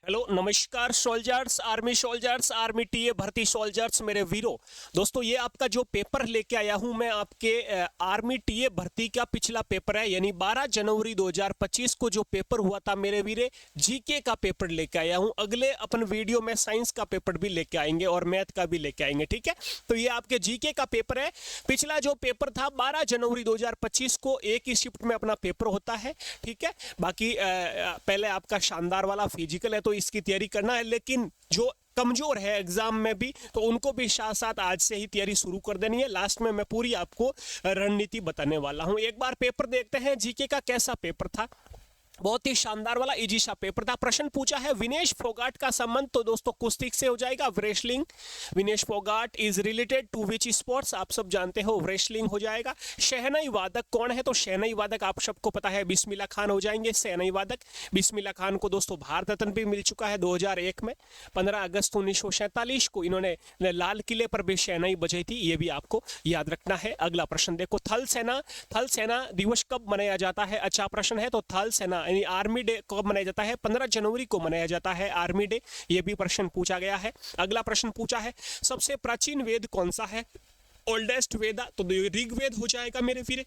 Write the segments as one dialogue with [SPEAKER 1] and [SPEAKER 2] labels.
[SPEAKER 1] Hello नमस्कार soldiers, army TA भर्ती soldiers, मेरे वीरों। दोस्तों, ये आपका जो पेपर लेके आया हूं मैं आपके आर्मी टीए भर्ती का पिछला पेपर है, यानी 12 जनवरी 2025 को जो पेपर हुआ था मेरे वीरे, जीके का पेपर लेके आया हूं। अगले अपन वीडियो में साइंस का पेपर भी लेके आएंगे और मैथ का भी लेके आएंगे, ठीक है। तो ये आपके जीके का पेपर है। पिछला जो पेपर था 12 जनवरी 2025 को एक ही शिफ्ट में अपना पेपर होता है, ठीक है। बाकी पहले आपका शानदार वाला फिजिकल है तो इसकी तैयारी करना है, लेकिन जो कमजोर है एग्जाम में भी तो उनको भी साथ साथ आज से ही तैयारी शुरू कर देनी है। लास्ट में मैं पूरी आपको रणनीति बताने वाला हूं। एक बार पेपर देखते हैं जीके का कैसा पेपर था। बहुत ही शानदार वाला इजी सा पेपर था। प्रश्न पूछा है विनेश फोगाट का संबंध तो दोस्तों कुश्ती से हो जाएगा, wrestling. Vinesh Phogat is related to which sports, आप सब जानते हो रेसलिंग हो जाएगा। शहनाई वादक कौन है तो शहनाई वादक आप सबको पता है बिस्मिल्लाह खान हो जाएंगे। शहनाई वादक बिस्मिल्लाह खान को दोस्तों भारत रत्न भी मिल चुका है 2001 में। 15 अगस्त 1947 को इन्होंने लाल किले पर भी शहनाई बजाई थी, ये भी आपको याद रखना है। अगला प्रश्न देखो, थल सेना दिवस कब मनाया जाता है। अच्छा प्रश्न है। तो थल सेना यानी आर्मी डे कब मनाया जाता है। 15 जनवरी को मनाया जाता है आर्मी डे, ये भी प्रश्न पूछा गया है। अगला प्रश्न पूछा है सबसे प्राचीन वेद कौन सा है। ओल्डेस्ट वेदा तो ऋग्वेद हो जाएगा मेरे फिर।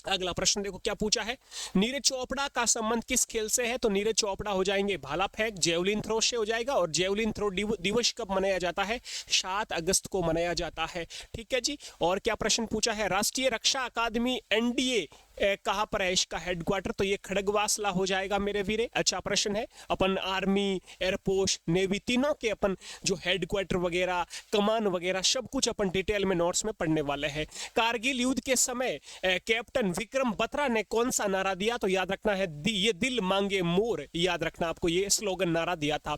[SPEAKER 1] अगला प्रश्न देखो क्या पूछा है, नीरज चोपड़ा का संबंध किस खेल से है तो नीरज चोपड़ा हो जाएंगे भाला फेंक, जेवलिन थ्रो से हो जाएगा। और जेवलिन थ्रो दिवस कब मनाया जाता है, 7 अगस्त को मनाया जाता है, ठीक है जी। और क्या प्रश्न पूछा है, राष्ट्रीय रक्षा अकादमी एनडीए कहाँ पर है इसका हेडक्वार्टर तो ये खड़गवासला हो जाएगा मेरे वीरे। अच्छा प्रश्न है। अपन आर्मी, एयरफोर्स, नेवी तीनों के अपन जो हेडक्वार्टर वगैरह, कमान वगैरह सब कुछ अपन डिटेल में नोट्स में पढ़ने वाले हैं। कारगिल युद्ध के समय कैप्टन विक्रम बत्रा ने कौन सा नारा दिया तो याद रखना है ये दिल मांगे मोर, याद रखना आपको ये स्लोगन नारा दिया था।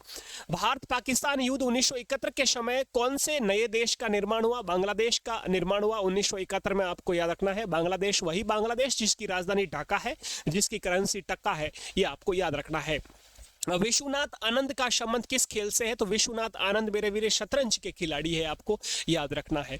[SPEAKER 1] भारत पाकिस्तान युद्ध 1971 के समय कौन से नए देश का निर्माण हुआ, बांग्लादेश का निर्माण हुआ 1971 में, आपको याद रखना है। बांग्लादेश वही बांग्लादेश जिसकी राजधानी ढाका है, जिसकी करेंसी टक्का है, ये आपको याद रखना है। विश्वनाथ आनंद का संबंध किस खेल से है तो विश्वनाथ आनंद मेरे वीरे शतरंज के खिलाड़ी है, आपको याद रखना है।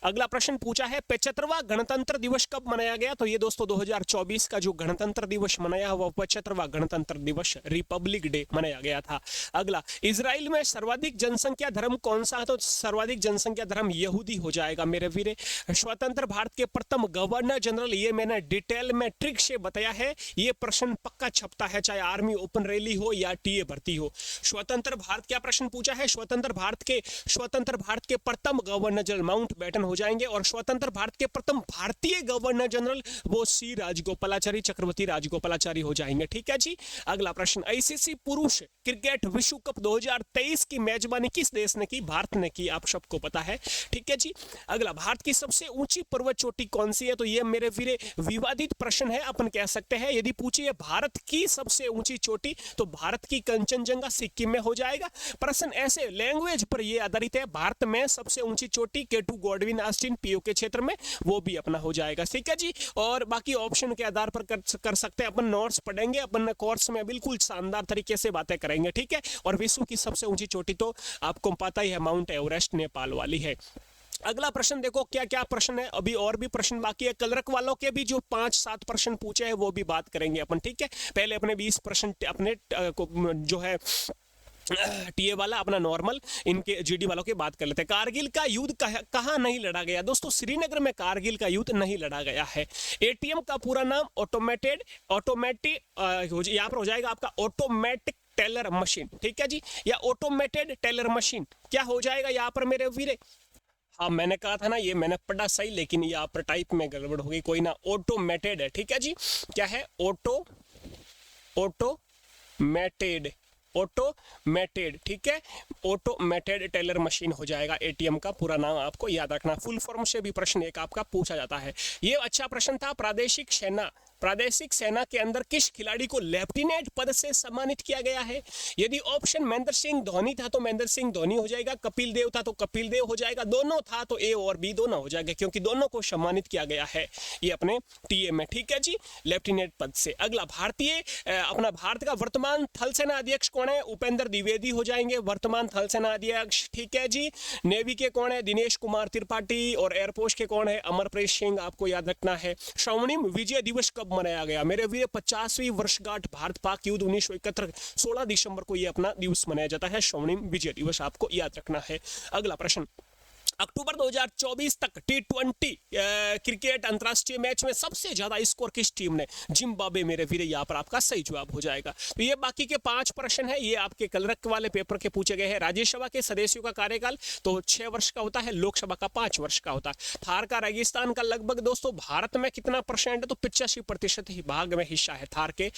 [SPEAKER 1] अगला प्रश्न पूछा है 75वां गणतंत्र दिवस कब मनाया गया तो ये दोस्तों 2024 का जो गणतंत्र दिवस मनाया हुआ 75वां गणतंत्र दिवस रिपब्लिक डे मनाया गया था। अगला, इजराइल में सर्वाधिक जनसंख्या धर्म कौन सा है तो सर्वाधिक जनसंख्या धर्म यहूदी हो जाएगा मेरे वीरे। स्वतंत्र भारत के प्रथम गवर्नर जनरल, ये मैंने डिटेल में ट्रिक से बताया है, ये प्रश्न पक्का छपता है चाहे आर्मी ओपन रैली हो या टीए भर्ती हो। स्वतंत्र भारत क्या प्रश्न पूछा है, स्वतंत्र भारत के प्रथम गवर्नर जनरल माउंटबेटन हो जाएंगे। और स्वतंत्र भारत के प्रथम भारतीय गवर्नर जनरल वो सी राजगोपालाचारी, चक्रवर्ती राजगोपालाचारी हो जाएंगे, ठीक है जी। अगला प्रश्न, आईसीसी पुरुष क्रिकेट विश्व कप 2023 की मेजबानी किस देश ने की, भारत ने की, आप सबको पता है, ठीक है जी। अगला, भारत की सबसे ऊंची पर्वत चोटी कौन सी है तो ये मेरे वीरे विवादित प्रश्न है, अपन कह सकते हैं। यदि पूछिए भारत की सबसे ऊंची चोटी तो भारत की कंचनजंगा सिक्किम में हो जाएगा। प्रश्न ऐसे लैंग्वेज पर ये आधारित है, भारत में सबसे ऊंची चोटी केटू गॉडविन ऑस्टिन पीओ के क्षेत्र में, वो भी अपना हो जाएगा, ठीक है जी। और बाकी ऑप्शन के आधार पर कर सकते हैं अपन, नोट्स पढ़ेंगे अपन कोर्स में, बिल्कुल शानदार तरीके से बातें करेंगे, ठीक है। और विश्व की सबसे ऊंची चोटी तो आपको पता ही है माउंट एवरेस्ट नेपाल वाली है। अगला प्रश्न देखो क्या क्या प्रश्न है, अभी और भी प्रश्न बाकी है। कलरक वालों के भी जो 5-7 प्रश्न पूछे हैं वो भी बात करेंगे अपन, ठीक है। पहले अपने 20 प्रश्न अपने जो है टीए वाला अपना नॉर्मल, इनके जीडी वालों की बात कर लेते हैं। कारगिल का युद्ध कहाँ नहीं लड़ा गया दोस्तों, श्रीनगर में कारगिल का युद्ध नहीं लड़ा गया है। एटीएम का पूरा नाम ऑटोमेटिक यहाँ पर हो जाएगा आपका ऑटोमेटिक टेलर मशीन, ठीक है जी, या ऑटोमेटेड टेलर मशीन क्या हो जाएगा यहाँ पर मेरे वीरे। हाँ मैंने कहा था ना, ये मैंने पढ़ा सही लेकिन यहाँ पर टाइप में गड़बड़ हो गई, कोई ना, ऑटोमेटेड है, ठीक है जी। क्या है, ऑटोमेटेड, ठीक है, ऑटोमेटेड टेलर मशीन हो जाएगा एटीएम का पूरा नाम, आपको याद रखना। फुल फॉर्म से भी प्रश्न एक आपका पूछा जाता है। ये अच्छा प्रश्न था। प्रादेशिक सेना के अंदर किस खिलाड़ी को लेफ्टिनेंट पद से सम्मानित किया गया है। यदि ऑप्शन महेंद्र सिंह धोनी था तो महेंद्र सिंह धोनी हो जाएगा, कपिल देव था तो कपिल देव हो जाएगा, दोनों था तो ए और बी दोनों हो जाएगा, क्योंकि दोनों को सम्मानित किया गया है ये अपने टीए में, ठीक है जी, लेफ्टिनेंट पद से। अगला, अपना भारत का वर्तमान थल सेना अध्यक्ष कौन है, उपेंद्र द्विवेदी हो जाएंगे वर्तमान थल सेना अध्यक्ष, ठीक है जी। नेवी के कौन है, दिनेश कुमार त्रिपाठी। और एयरफोर्स के कौन है, अमरप्रीत सिंह, आपको याद रखना है। स्वर्णिम विजय दिवस कब कब मनाया गया मेरे वीर? 50वीं वर्षगांठ भारत पाक युद्ध 1971, 16 दिसंबर को ये अपना दिवस मनाया जाता है, स्वर्णिम विजय दिवस, आपको याद रखना है। अगला प्रश्न, अक्टूबर 2024 तक T20 क्रिकेट अंतरराष्ट्रीय मैच में सबसे ज्यादा स्कोर किस टीम ने? जिम्बाब्वे मेरे वीर, यहाँ पर आपका सही जवाब हो जाएगा। तो ये बाकी के 5 प्रश्न है, ये आपके कल रख वाले पेपर के पूछे गए हैं। राज्यसभा के सदस्यों का कार्यकाल तो 6 वर्ष का होता है, लोकसभा का 5 वर्ष का होता है। थार का रेगिस्तान का लगभग दोस्तों भारत में कितना परसेंट है? तो 85% ही भाग में हिस्सा है थार के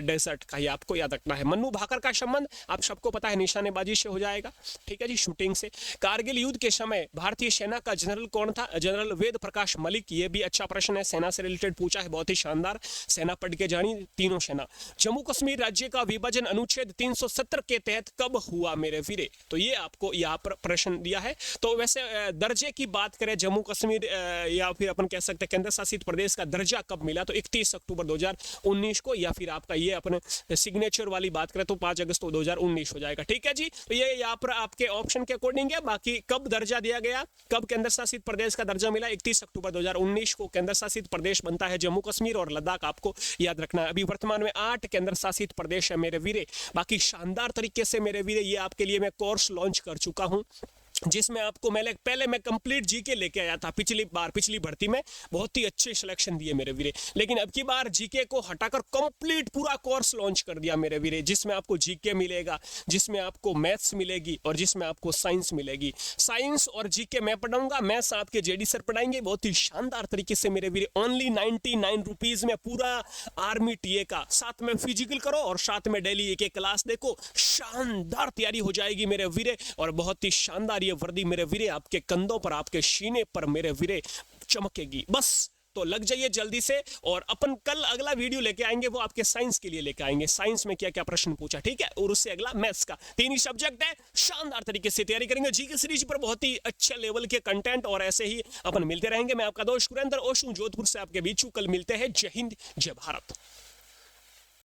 [SPEAKER 1] डेजर्ट का, ये आपको याद रखना है। मन्नू भाकर का संबंध आप सबको पता है निशानेबाजी से हो जाएगा, ठीक है जी, शूटिंग से। कारगिल युद्ध के समय भारतीय सेना का जनरल कौन था? जनरल वेद प्रकाश मलिक, ये भी अच्छा प्रश्न है, सेना से रिलेटेड पूछा है, बहुत ही शानदार, सेना पढ़ के जानी, तीनों सेना। जम्मू कश्मीर राज्य का विभाजन अनुच्छेद 370 के तहत कब हुआ मेरे वीरे? तो ये आपको यहाँ पर प्रश्न दिया है। तो वैसे दर्जे की बात करें, जम्मू कश्मीर या फिर अपन कह सकते हैं केंद्र शासित प्रदेश का दर्जा कब मिला? तो 31 अक्टूबर 2019 को, या फिर आपका ये अपने सिग्नेचर वाली बात करें तो 5 अगस्त 2019 हो जाएगा, ठीक है जी। तो ये यहाँ पर आपके ऑप्शन के अकॉर्डिंग है। बाकी कब दर्जा दिया गया, कब केंद्र शासित प्रदेश का दर्जा मिला? 31 अक्टूबर 2019 को केंद्र शासित प्रदेश बनता है जम्मू कश्मीर और लद्दाख, आपको याद रखना है। अभी वर्तमान में 8 केंद्र शासित प्रदेश है मेरे वीरे। बाकी शानदार तरीके से मेरे वीरे ये आपके लिए मैं कोर्स लॉन्च कर चुका हूं, जिसमें आपको पहले मैं कंप्लीट जीके लेके आया था पिछली भर्ती में, बहुत ही अच्छे सिलेक्शन दिए मेरे वीरे। लेकिन अब की बार जीके को हटाकर कंप्लीट पूरा कोर्स लॉन्च कर दिया मेरे वीरे, जिसमें आपको जीके मिलेगा, जिसमें आपको मैथ्स मिलेगी और जिसमें आपको साइंस मिलेगी। साइंस और जीके मैं पढ़ाऊंगा, मैथ्स आपके जेडी सर पढ़ाएंगे बहुत ही शानदार तरीके से मेरे वीरे। ओनली 99 रुपीज में पूरा आर्मी टीए का, साथ में फिजिकल करो और साथ में डेली एक क्लास देखो, शानदार तैयारी हो जाएगी मेरे वीरे। और बहुत ही शानदार वर्दी मेरे वीरे आपके कंधों पर, आपके सीने पर मेरे वीरे चमकेगी। बस तो लग जाइए जल्दी से। और अपन कल अगला वीडियो लेके आएंगे, वो आपके साइंस के लिए लेके आएंगे, साइंस में क्या क्या प्रश्न पूछा, ठीक है, और उससे अगला मैथ्स का। 3 ही सब्जेक्ट है, शानदार तरीके से तैयारी करेंगे जीके सीरीज पर, बहुत ही अच्छे लेवल के कंटेंट, और ऐसे ही अपन मिलते रहेंगे। मैं आपका दोस्त सुरेंद्र ओशू जोधपुर से आपके बीच, कल मिलते हैं। जय हिंद, जय भारत।